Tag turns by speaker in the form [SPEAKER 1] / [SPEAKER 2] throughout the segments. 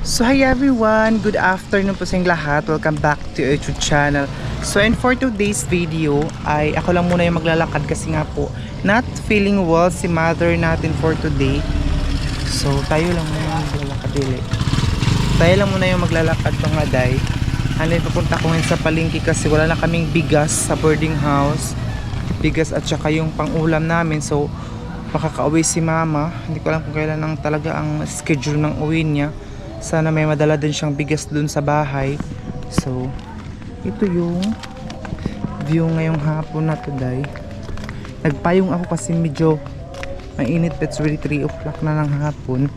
[SPEAKER 1] So hi everyone, good afternoon po sa inyong lahat. Welcome back to our YouTube channel. So and for today's video ay ako lang muna yung maglalakad kasi nga po not feeling well si mother natin for today. So tayo lang muna yung maglalakad Tayo lang muna yung maglalakad mga day. Ano papunta ko ngayon sa palengke kasi wala na kaming bigas sa boarding house. Bigas at saka yung pang-ulam namin. So makaka-uwi si mama. Hindi ko alam kung kailan ang talaga ang schedule ng uwi niya. Sana may madala din siyang bigas dun sa bahay. So, ito yung view ngayong hapon na today. Nagpayong ako kasi medyo mainit. It's really 3 o'clock na ng hapon.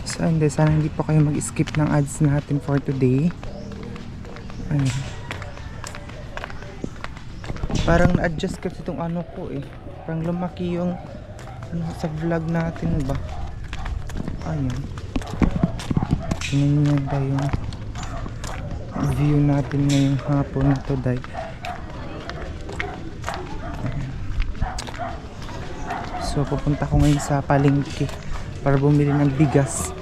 [SPEAKER 1] So, sana hindi pa kayo mag-skip ng ads natin for today. Ayan. Parang na-adjust kasi itong ano ko eh. Parang lumaki yung ano, sa vlog natin ba. Ayan. Tingnan nyo ba yung view natin ngayong hapon na to day. Ayan. So pupunta ko ngayon sa palengke para bumili ng bigas.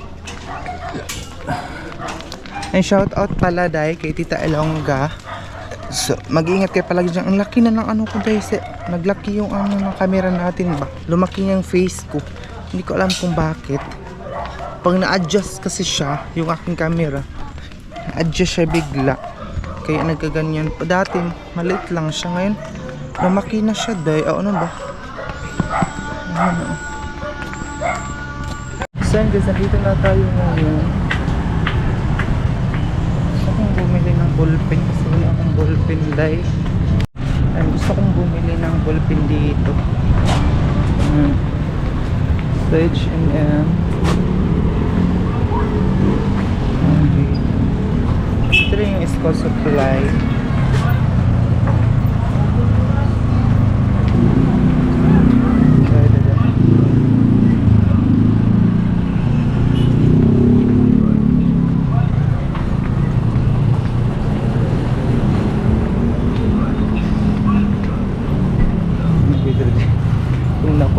[SPEAKER 1] And shout out pala day kay Tita Elongga. So, mag-iingat kayo palagi dyan. Ang laki na ng ano ko guys. Naglaki yung ano ng camera natin ba. Lumaki yung face ko. Hindi ko alam kung bakit. Pag na-adjust kasi siya, yung aking camera, na-adjust siya bigla. Kaya nagkaganyan. Dati, maliit lang siya. Ngayon, lumaki na siya day. O, ano ba? Ano? So, guys, nandito na tayo ngayon. Bumili ng ballpen kasi wala akong ballpen day. Ay, gusto kong bumili ng ballpen dito. So H&M. Ito rin yung school supply.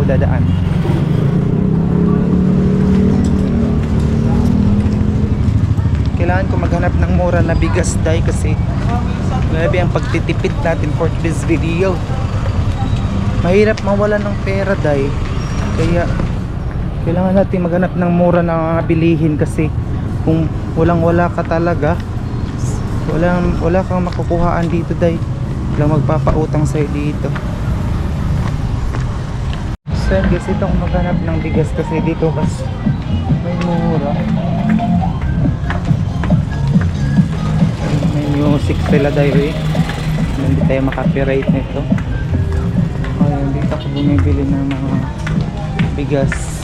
[SPEAKER 1] Dadaan. Kailangan ko maghanap ng mura na bigas day kasi grabe ang pagtitipid natin for this video. Mahirap mawala ng pera day. Kaya kailangan natin maghanap ng mura na mga bilihin kasi kung walang-wala ka talaga, wala kang makukuhaan dito day. Walang magpapautang sa'yo dito. So guys, ito akong maghanap ng bigas kasi dito kasi may mura. May music sila dahil hindi tayo makapiright nito. Ayun, dito ako bumibili ng mga bigas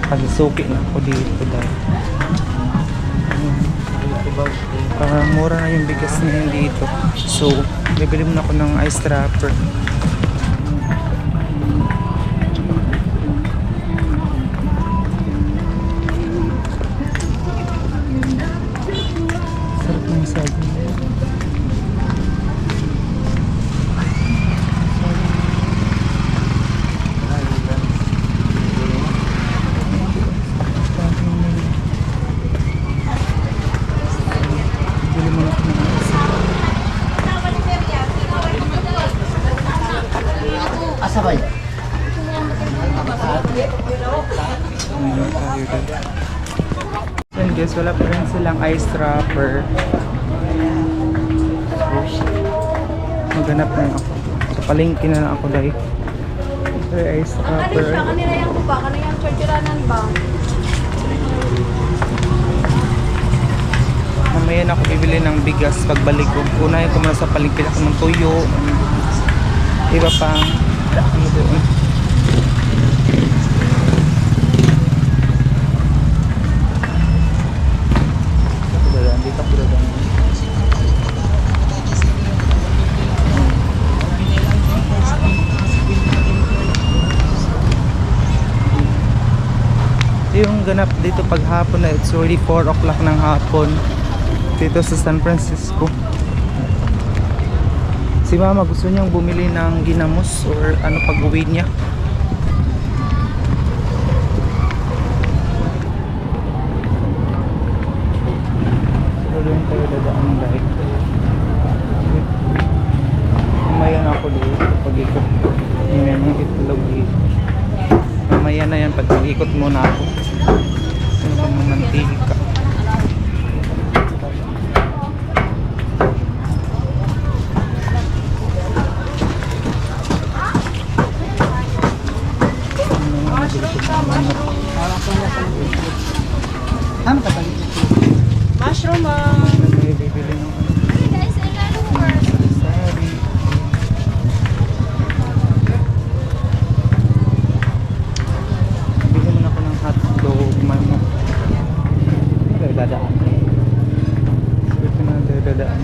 [SPEAKER 1] kasi suki na ako dito dahil parang mura na yung bigas ngayon dito. So bibili muna ako ng ice wrapper.
[SPEAKER 2] Asabay.
[SPEAKER 1] So guys, wala pa rin silang ice wrapper. Maghanap na ako. So palengke na lang ako dahil. Ito yung ice wrapper.
[SPEAKER 3] Kanina yung kuba, kanina yung chargeranan ba?
[SPEAKER 1] Mamaya na ako bibili ng bigas pagbalik ko. Unahin ko muna sa palengke ako ng tuyo. Iba pang ano doon. Dito ako doon. Yung ganap dito paghapon na it's already 4 o'clock ng hapon dito sa San Francisco. Si mama gusto niyang bumili ng ginamos or ano pag-uwi niya. Doon tayo dadaan dahil mamaya na ako doon pag-ikot yan yung itlog mamaya na yan pag-ikot muna ako ano ba ng mantika
[SPEAKER 2] Mushroom,
[SPEAKER 1] may bibili ng sari. Bili mo na ako ng hotdog, manok. Ay, dadaan. Ito na, dadaan.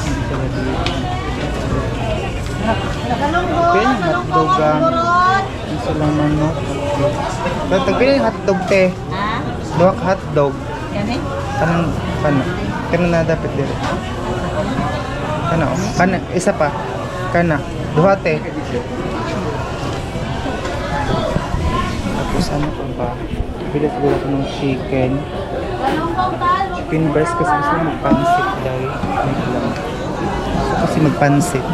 [SPEAKER 1] Hindi pala dito. Okay, hotdog isa lang manok. Tagpili yung hotdog te.
[SPEAKER 2] Ha?
[SPEAKER 1] Duwak hotdog.
[SPEAKER 2] Kami?
[SPEAKER 1] Kanang kana na dapat dire. Kana oh. Kana isa pa. Kana. Duha te. Tapos ano pa ba? Bili siguro ako ng chicken. Chicken breast kasi gusto ko magpansit dahil. Wait lang. Gusto kasi magpansit.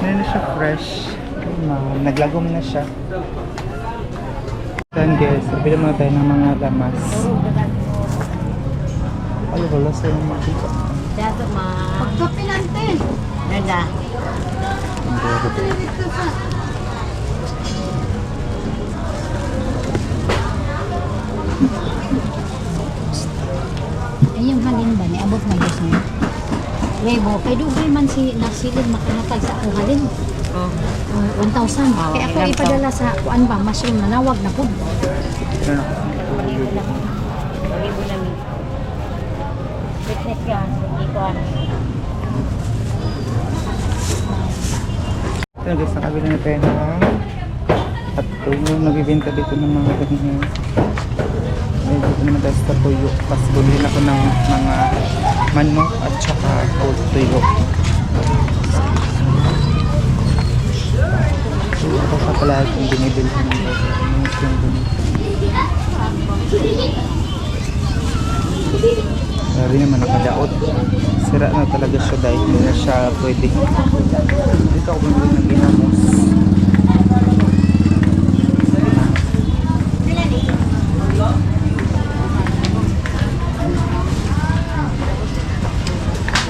[SPEAKER 1] Hindi na siya fresh. Naglagom na siya. Then guys, bili muna tayo ng mga lamas. Ay, wala sa yung makita.
[SPEAKER 2] Dato ma.
[SPEAKER 3] Pagkapilante.
[SPEAKER 2] Nada.
[SPEAKER 4] Ay, yung halin ba ni abot na Diyos niya? Webo, kay dugay man si nagsilid makanatag sa akong halin.
[SPEAKER 2] Oh.
[SPEAKER 4] 1,000. Kaya ako
[SPEAKER 2] ilang
[SPEAKER 4] ipadala sa kuan ba, mushroom na nawag na po.
[SPEAKER 1] Ano na?
[SPEAKER 2] Malibo lang. Fitness ka. Hindi ko ano.
[SPEAKER 1] Ito guys, nakabili na tayo ng hotdog. Nagbibenta dito ng mga ganyan. Ay, dito naman tayo sa tuyo. Tapos bumili ako ng mga manok at saka tuyo. Ito pa pala yung binibili ko ng Sabi naman nakadaot. Sira na talaga siya dahil hindi na siya pwede. Dito ako bumili ng ginamos.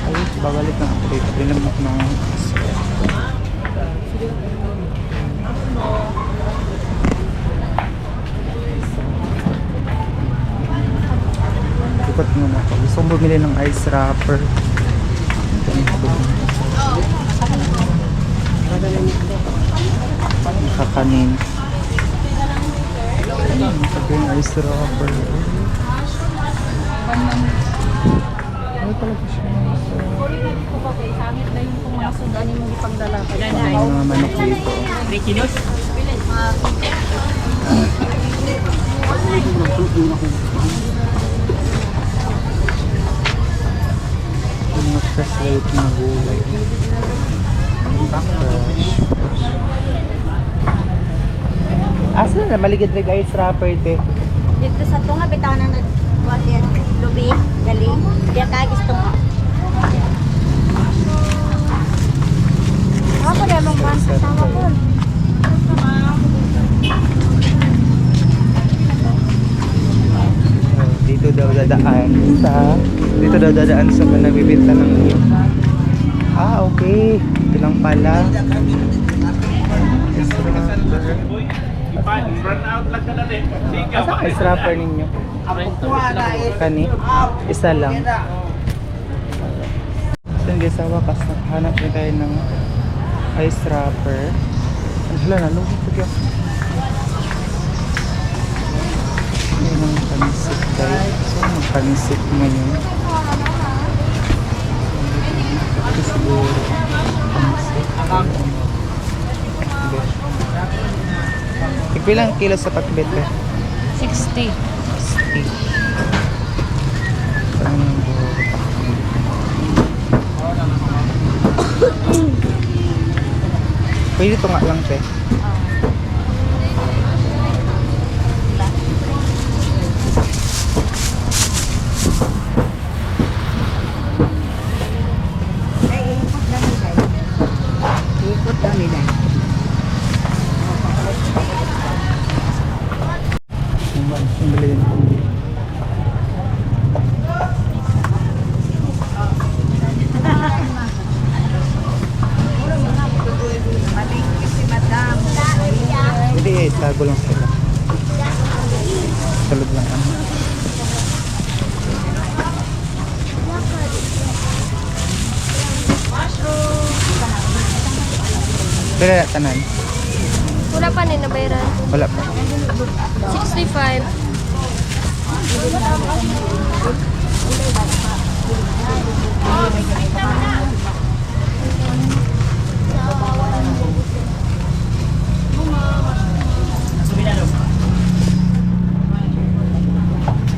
[SPEAKER 1] Ay, babalik na ako dito. Bilang ako ng ikot muna ako. Gusto kong bumili ng ice wrapper. Kakanin. Sabi yung ice wrapper. Ano talaga siya?
[SPEAKER 3] Samit na yung kung mga sudanin mo ipagdala.
[SPEAKER 1] May mga manok dito. Yung mga fresh light na gulay. Fresh. Asa na maligid rig ice wrapper te?
[SPEAKER 2] Dito sa tunga bitaw na nagkuha yan. Lubi, gali. Diya ka gusto mo.
[SPEAKER 3] Ako na mong man sa sama ko.
[SPEAKER 1] Dito daw dadaan sa mga nabibinta ng iyo. Ah, okay. Ito lang pala. Ice wrapper. Asa ka ice wrapper ninyo? Kani? Isa lang. So guys, sa wakas nakahanap na tayo ng ice wrapper. Hala, nalungkot ko dyan. May mga pansit tayo. So, magpansit ngayon. Ito siguro pansit. Ipilang kilo sa patbet ka?
[SPEAKER 3] 60.
[SPEAKER 1] Saan yung buhok? Pwede ito nga lang, te.
[SPEAKER 2] Ikot kami na.
[SPEAKER 1] Ang bili din.
[SPEAKER 2] Malingkit si Madam.
[SPEAKER 1] Hindi eh, tago lang sila. Salud lang ano. Pero tanan.
[SPEAKER 3] Wala pa rin nabayaran.
[SPEAKER 1] Wala pa.
[SPEAKER 3] 65.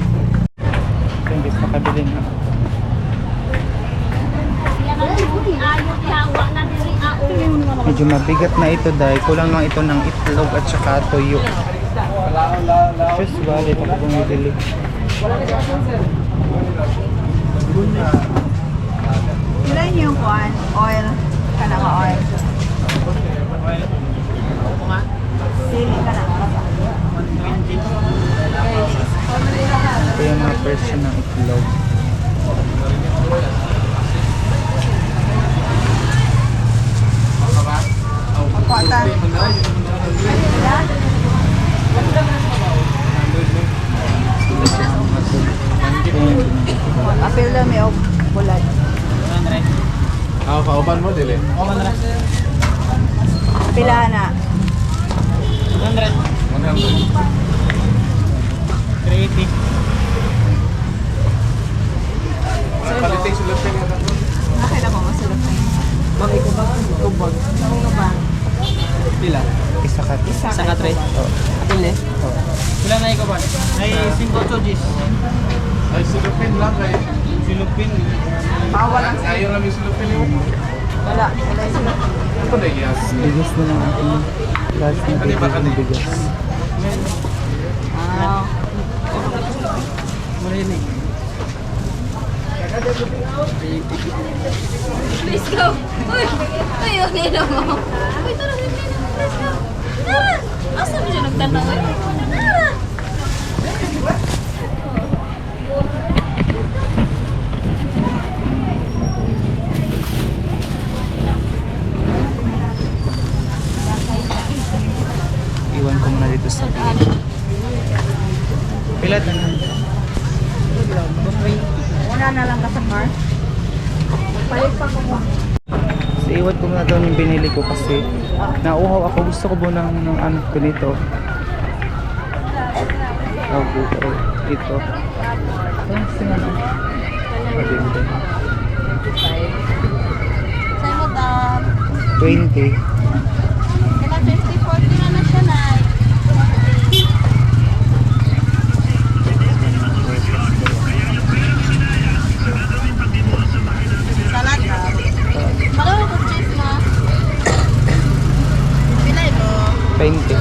[SPEAKER 1] Ito yung guys makabili na. Medyo mabigat na ito dahil kulang lang ito ng itlog at saka toyo. Just valid ako bumibili.
[SPEAKER 2] Ilan yung kuan? Oil. Kanang oil. Sili ka na.
[SPEAKER 1] Ito yung mga presyo ng itlog.
[SPEAKER 2] Kota. Apil na may bulan.
[SPEAKER 5] Kauban mo, dili?
[SPEAKER 2] Pila na.
[SPEAKER 5] 380. Paliting sulapin nga na.
[SPEAKER 2] Nakailan mo masulap na yun?
[SPEAKER 5] Bakit ko ba? Kubag.
[SPEAKER 2] Ano ba?
[SPEAKER 5] Pila?
[SPEAKER 1] Isa ka.
[SPEAKER 2] Isa
[SPEAKER 5] Sa ka 3.
[SPEAKER 1] Oh.
[SPEAKER 5] Atin eh?
[SPEAKER 1] Oh.
[SPEAKER 5] Pila na ikaw ba? Ay, 5 chojis. Ay, sulupin lang kay. Sulupin.
[SPEAKER 2] Bawal ang
[SPEAKER 5] Ayaw lang yung sulupin mo.
[SPEAKER 2] Wala. Wala yung sulap.
[SPEAKER 5] Ako na yes.
[SPEAKER 1] Bigas na lang ating last na
[SPEAKER 5] Kani ba, kani?
[SPEAKER 1] bigas.
[SPEAKER 2] Ah.
[SPEAKER 5] Marinig.
[SPEAKER 3] Let's go. Uy! Uy, yung nino mo. Uy, tara, yung nino mo. Let's go. Ah! Asa mo siya nagtanaw? Ah!
[SPEAKER 1] Iwan ko muna dito sa bigas. Pila tanan.
[SPEAKER 2] Una na lang ka sa car. Palit pa ko mo.
[SPEAKER 1] So, iwan ko muna doon yung binili ko kasi nauhaw ako. Gusto ko muna ng ano ko nito. Ito. Ang singa na. Maganda.
[SPEAKER 3] Sa'yo mo, Dam.
[SPEAKER 1] 20.
[SPEAKER 3] Kaya 50-40 na na siya, Nay. Salad, Dam. Malawa ko cheese na. Pilay mo.
[SPEAKER 1] 20.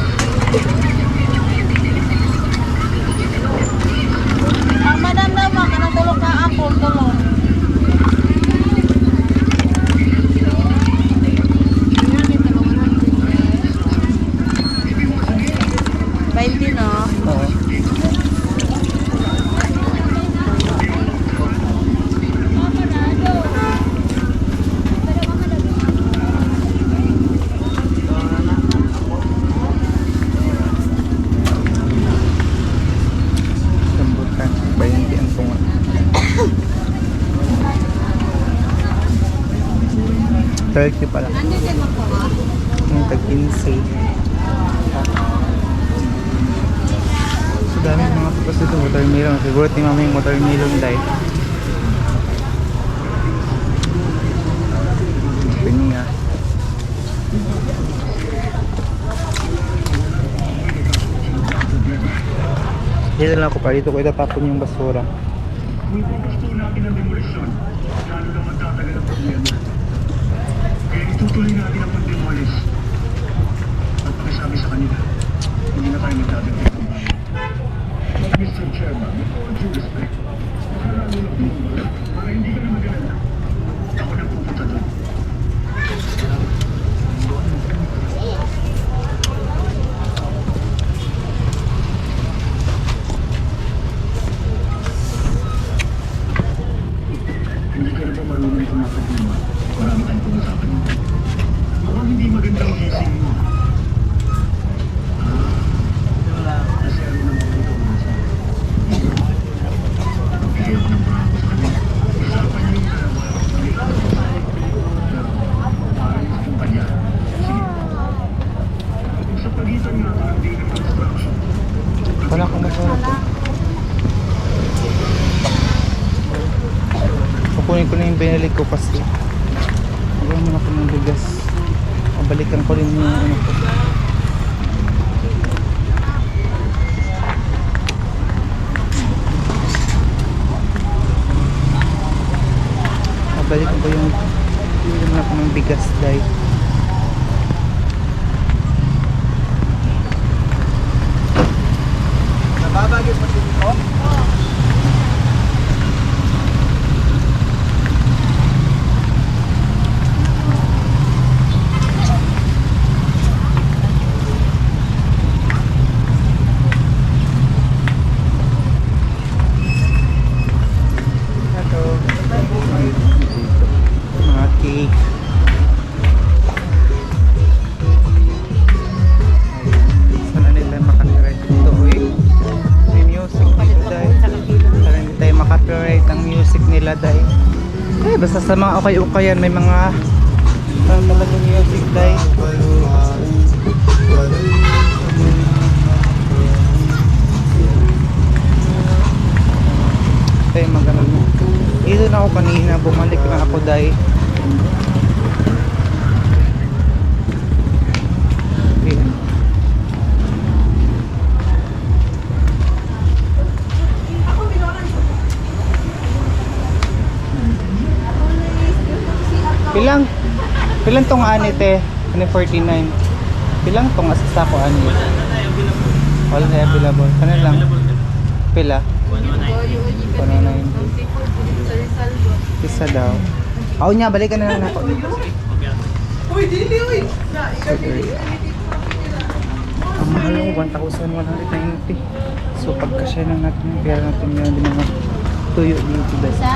[SPEAKER 3] Ang madam daw, makanang tulog ka apple, tulog.
[SPEAKER 1] Oo. Rambutan. 20 ang tunga. 30 pala. Yung tag-15. So dami mga papas dito, watermelon. Siguro ni mama yung watermelon dahil. Pinya. Dito lang ako pa. Dito ko itatapon yung basura.
[SPEAKER 6] Kung gusto natin ang demolisyon, lalo na magtatagal ang problema. Kaya itutuloy natin ang pag-demolish. At pakisabi sa kanila, hindi na tayo magdadagdag ng bayan. Mr. Chairman, with all due respect, makarami ng tumulong para hindi ka na mag-alala. Ako na pupunta doon. Hindi ka na ba marunong tumakot mo? Marami tayong pag-usapan mo. Mukhang hindi magandang gising mo. Kasi ano naman ang ikaw na siya? Kaya ko nang parang sa kanila. Usapan niyo yung dalawa. Pero, parang sa kumpanya. Sige. Sa pagitan nga ito ng day ng construction.
[SPEAKER 1] Wala akong basura po. Kukunin ko na yung binili ko kasi wala naman ako ng bigas. Pabalikan ko rin yung ano ko. Pabalikan ko yung wala naman ako ng bigas dahil
[SPEAKER 5] Nababagay mo dito?
[SPEAKER 1] mga cake. Sana nila makapiright dito eh. May music dito dahil. Sana hindi tayo makapiright ang music nila dahil. Eh basta sa mga ukay-ukayan may mga talagang music dahil. Tayo magano. Dito na ako kanina, bumalik na ako dahil ayan. Pilang tong ani te? Ano 49? Pilang tong asasa ko ani? Wala na available. Ano lang? Pila? 190. Isa daw. Ako niya, balikan na lang ako. Uy, dili, uy! Ang mahal ko, 1,190. So, pagkasya lang natin yung pera natin meron din mga tuyo dito guys.
[SPEAKER 2] Isa?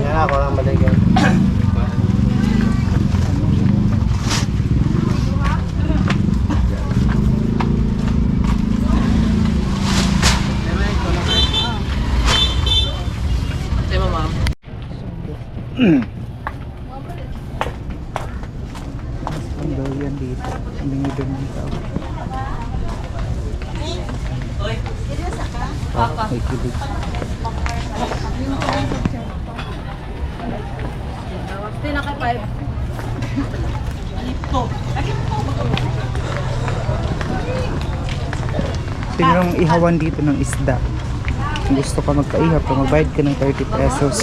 [SPEAKER 5] Yan ako lang balikan.
[SPEAKER 1] Ang daw yan dito. Ang binigyan ng tao. May kilig. Sinong ihawan dito ng isda? Kung gusto ka magkaihap, magbayad ka ng 30 pesos.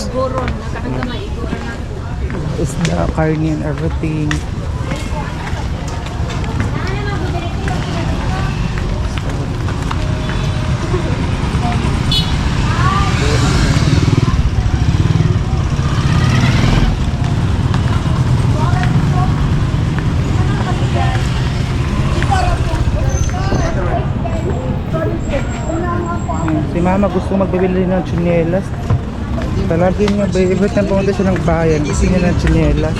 [SPEAKER 1] Isda, karne and everything. Si mama gusto magbibili ng tsinelas. Palagi niya, every time pumunta siya ng bayan, gusto niya ng tsinelas.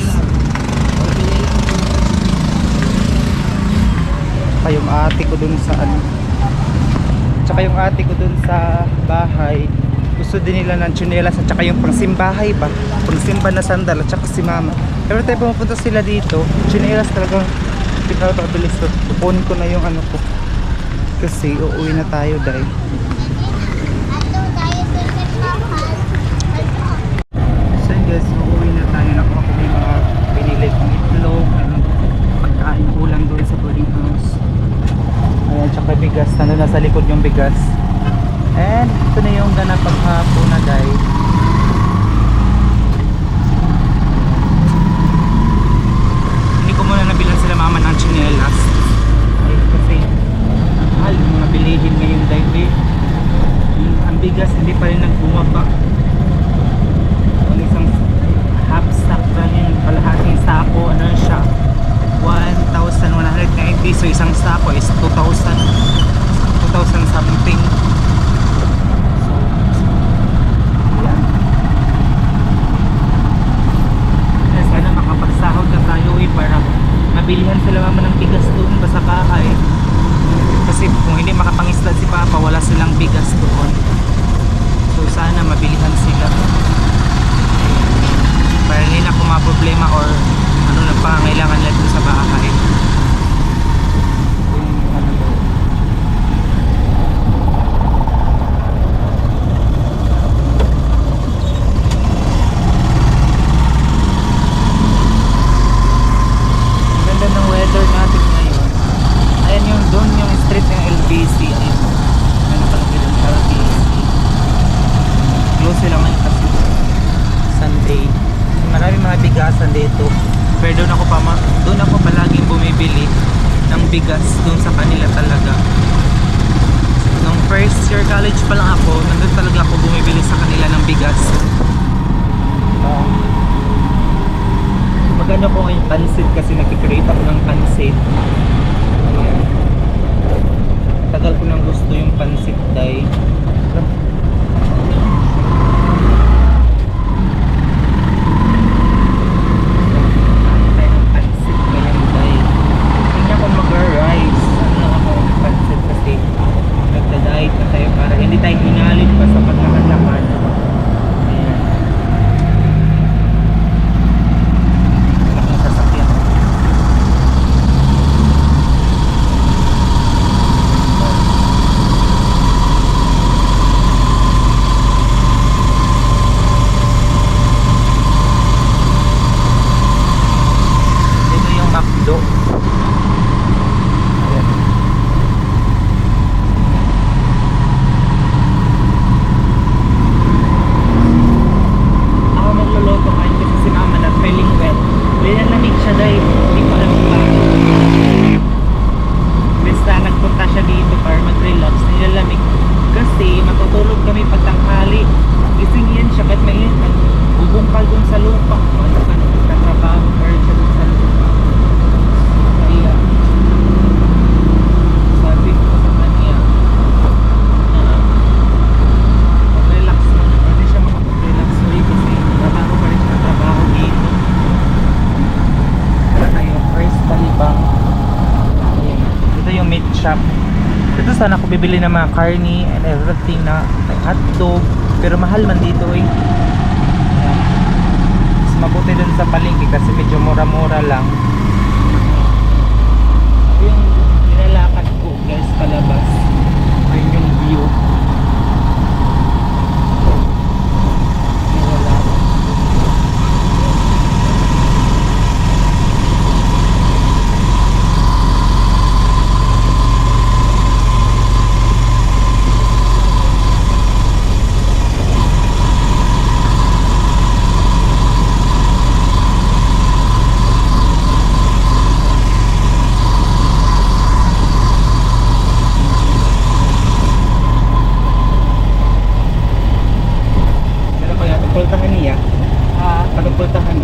[SPEAKER 1] Tsaka yung ate ko dun sa ano. Tsaka yung ate ko dun sa bahay, gusto din nila ng tsinelas at tsaka yung pangsimbahay ba? Pangsimba na sandal at tsaka si mama. Every time pumunta sila dito, tsinelas talagang pinapabilis ko. Kukunin ko na yung ano ko. Kasi uuwi na tayo dahil. So guys, uuwi na tayo. Nakuha ko yung mga pinili kong itlog, nasa likod yung bigas. And ito na yung ganap paghapon na guys. Hindi ko muna nabilan sila mama ng chinelas. Ay, kasi mahal yung mga bilihin ngayon dahil ang bigas hindi pa rin nagbumaba. Ang isang half sack pa yun, kalahating sako, ano siya, 1,190. So isang sako is 2,000 something. So yan. Kaya sana makapagsahod na tayo para mabilihan sila mama ng bigas doon basta bahay. Kasi kung hindi makapangislat si Papa, wala silang bigas doon. So sana mabilihan sila para hindi na kung problema or ano na pangangailangan nila dun sa bahay. Yung ano daw. Ang ganda ng weather natin ngayon. Ayan yung doon yung street ng LBC. Ayun. Ano pala yung LBC. Close sila ngayon kasi Sunday. Maraming mga bigasan dito. Pero doon ako palaging bumibili ng bigas doon sa kanila talaga. Nung first year college pa lang ako, nandun talaga ako bumibili sa kanila ng bigas. Magano ko ngayon pansit kasi nag-create ako ng pansit. Ayan. Tagal ko nang gusto yung pansit dahil hindi tayo hinalit pa sa paglakad-lakad. Ayan. Malaking sasakyan. Dito yung McDo. Shop. Dito sana ako bibili ng mga karni and everything na like hotdog, pero mahal man dito eh. Mas mabuti dun sa palengke kasi medyo mura-mura lang. Yung nilalakad ko guys palabas, ayun yung view. Pultahan niya. Pagpultahan.